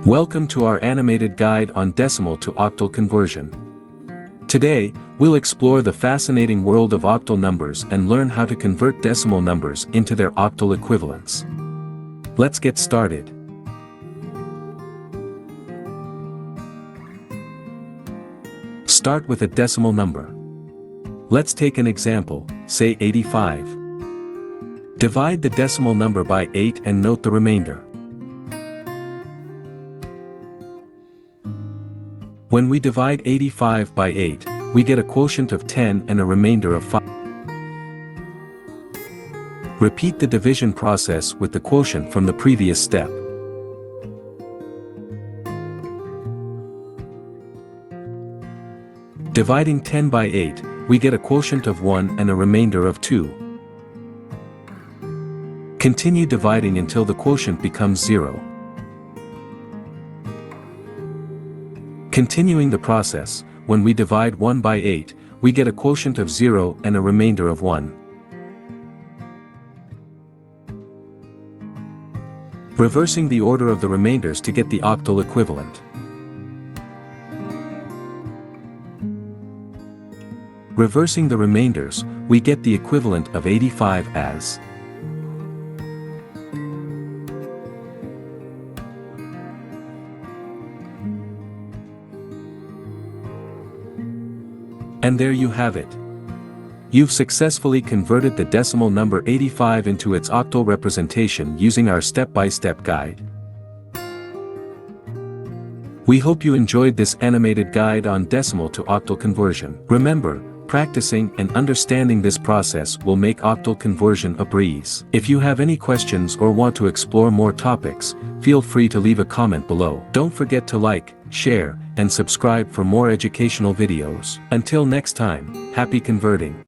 Welcome to our animated guide on decimal to octal conversion. Today, we'll explore the fascinating world of octal numbers and learn how to convert decimal numbers into their octal equivalents. Let's get started. Start with a decimal number. Let's take an example, say 85. Divide the decimal number by 8 and note the remainder. When we divide 85 by 8, we get a quotient of 10 and a remainder of 5. Repeat the division process with the quotient from the previous step. Dividing 10 by 8, we get a quotient of 1 and a remainder of 2. Continue dividing until the quotient becomes 0. Continuing the process, when we divide 1 by 8, we get a quotient of 0 and a remainder of 1. Reversing the order of the remainders to get the octal equivalent. Reversing the remainders, we get the equivalent of 85 as And there you have it. You've successfully converted the decimal number 85 into its octal representation using our step-by-step guide. We hope you enjoyed this animated guide on decimal to octal conversion. Remember, practicing and understanding this process will make octal conversion a breeze. If you have any questions or want to explore more topics, feel free to leave a comment below. Don't forget to like, share, and subscribe for more educational videos. Until next time, happy converting!